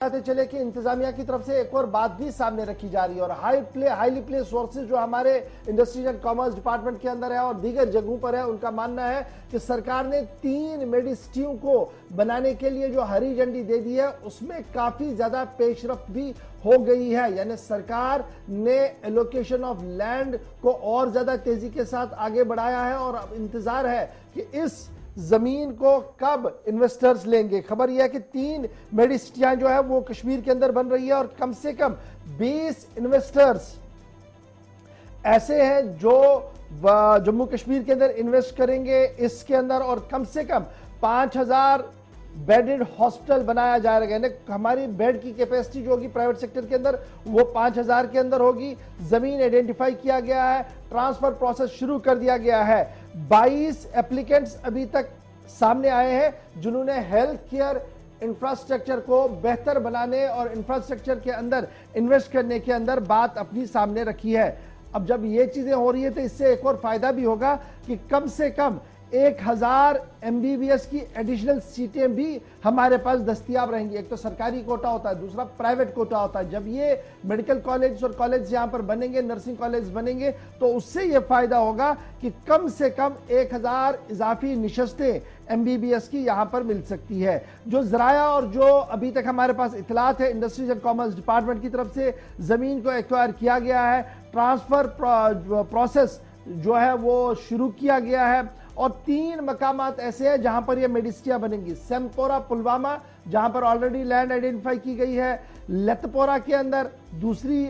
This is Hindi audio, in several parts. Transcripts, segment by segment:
बताते चले कि इंतजामिया की तरफ से एक और बात भी सामने रखी जा रही है और हाईली प्ले सोर्सेज जो हमारे इंडस्ट्रीज एंड कॉमर्स डिपार्टमेंट के अंदर है और दीगर जगहों पर है, उनका मानना है कि सरकार ने 3 मेडिसिटियों को बनाने के लिए जो हरी झंडी दे दी है उसमें काफी ज्यादा पेशरफ्त भी हो गई है। यानी सरकार ने एलोकेशन ऑफ लैंड को और ज्यादा तेजी के साथ आगे बढ़ाया है और अब इंतजार है कि इस जमीन को कब इन्वेस्टर्स लेंगे। खबर यह है कि 3 मेडिसिटियां जो है वो कश्मीर के अंदर बन रही है और कम से कम 20 इन्वेस्टर्स ऐसे हैं जो जम्मू कश्मीर के अंदर इन्वेस्ट करेंगे इसके अंदर और कम से कम 5000 बेडेड हॉस्पिटल बनाया जाएगा। यानी हमारी बेड की कैपेसिटी जो होगी प्राइवेट सेक्टर के अंदर वो 5000 के अंदर होगी। जमीन आइडेंटिफाई किया गया है, ट्रांसफर प्रोसेस शुरू कर दिया गया है। 22 एप्लीकेंट्स अभी तक सामने आए हैं जिन्होंने हेल्थ केयर इंफ्रास्ट्रक्चर को बेहतर बनाने और इंफ्रास्ट्रक्चर के अंदर इन्वेस्ट करने के अंदर बात अपनी सामने रखी है। अब जब ये चीजें हो रही है तो इससे एक और फायदा भी होगा कि कम से कम 1000 MBBS की एडिशनल सीटें भी हमारे पास दस्तयाब रहेंगी। एक तो सरकारी कोटा होता है, दूसरा प्राइवेट कोटा होता है। जब ये मेडिकल कॉलेज और कॉलेज यहां पर बनेंगे, नर्सिंग कॉलेज बनेंगे, तो उससे ये फायदा होगा कि कम से कम 1000 इजाफी निशस्तें MBBS की यहां पर मिल सकती है। जो जराया और जो अभी तक हमारे पास इतलात है इंडस्ट्रीज एंड कॉमर्स डिपार्टमेंट की तरफ से जमीन को एक्वायर किया गया है, ट्रांसफर प्रोसेस जो है वो शुरू किया गया है और 3 मकामात ऐसे हैं जहां पर ये मेडिसिटियां बनेंगी। सेमपोरा पुलवामा जहां पर ऑलरेडी लैंड आइडेंटिफाई की गई है, लतपोरा के अंदर दूसरी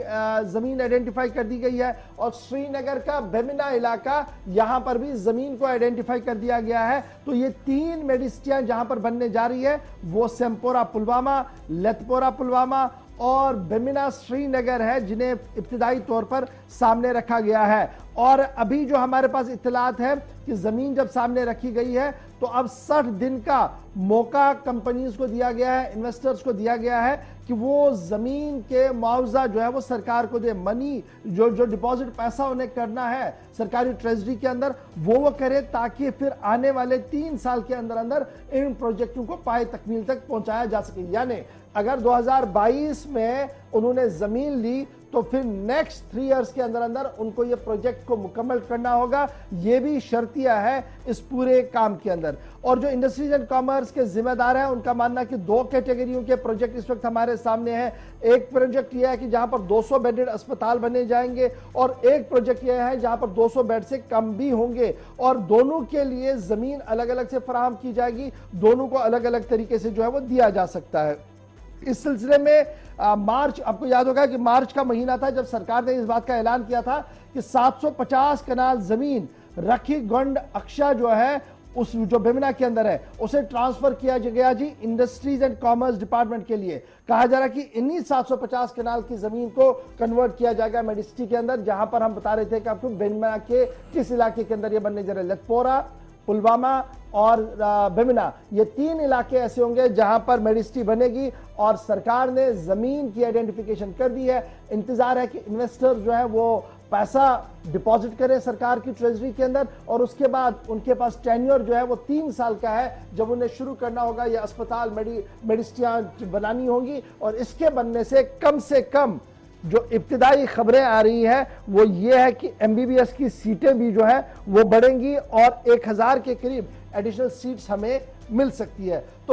जमीन आइडेंटिफाई कर दी गई है और श्रीनगर का बेमिना इलाका यहां पर भी जमीन को आइडेंटिफाई कर दिया गया है। तो ये 3 मेडिसिटियां जहां पर बनने जा रही है वो सेमपोरा पुलवामा, लतपोरा पुलवामा और बेमिना श्रीनगर है जिन्हें इब्तिदाई तौर पर सामने रखा गया है। और अभी जो हमारे पास इत्तलात है कि जमीन जब सामने रखी गई है तो अब 60 दिन का मौका कंपनीज को दिया गया है, इन्वेस्टर्स को दिया गया है कि वो जमीन के मुआवजा जो है वो सरकार को दे। मनी जो डिपॉजिट पैसा उन्हें करना है सरकारी ट्रेजरी के अंदर वो करे ताकि फिर आने वाले 3 साल के अंदर अंदर इन प्रोजेक्टों को पाए तकमील तक पहुंचाया जा सके। यानी अगर 2022 में उन्होंने जमीन ली तो फिर नेक्स्ट 3 इयर्स के अंदर अंदर उनको ये प्रोजेक्ट को मुकम्मल करना होगा। ये भी शर्तिया है इस पूरे काम के अंदर। और जो इंडस्ट्रीज एंड कॉमर्स के जिम्मेदार हैं उनका मानना है कि 2 कैटेगरियों के प्रोजेक्ट इस वक्त हमारे सामने हैं। एक प्रोजेक्ट यह है कि जहां पर 200 बेडेड अस्पताल बने जाएंगे और एक प्रोजेक्ट यह है जहां पर 200 बेड से कम भी होंगे और दोनों के लिए जमीन अलग अलग से फराहम की जाएगी। दोनों को अलग अलग तरीके से जो है वो दिया जा सकता है। इस सिलसिले में मार्च, आपको याद होगा कि मार्च का महीना था जब सरकार ने इस बात का ऐलान किया था कि 750 कनाल जमीन रखीगंड अक्षा जो है उस जो बेमिना के अंदर है उसे ट्रांसफर किया गया जी इंडस्ट्रीज एंड कॉमर्स डिपार्टमेंट के लिए। कहा जा रहा है कि इन्हीं 750 कनाल की जमीन को कन्वर्ट किया जाएगा मेडिसिटी के अंदर, जहां पर हम बता रहे थे कि आपको बेमिना के किस इलाके के अंदर यह बनने जा रहा है। लतपोरा, पुलवामा और बेमिना, ये 3 इलाके ऐसे होंगे जहां पर मेडिसिटी बनेगी और सरकार ने जमीन की आइडेंटिफिकेशन कर दी है। इंतजार है कि इन्वेस्टर जो है वो पैसा डिपॉजिट करें सरकार की ट्रेजरी के अंदर और उसके बाद उनके पास टेन्योर जो है वो 3 साल का है जब उन्हें शुरू करना होगा। ये अस्पताल मेडिसिटियां बनानी होंगी और इसके बनने से कम जो इब्तिदाई खबरें आ रही है वो ये है कि MBBS की सीटें भी जो है वो बढ़ेंगी और 1000 के करीब एडिशनल सीट्स हमें मिल सकती है। तो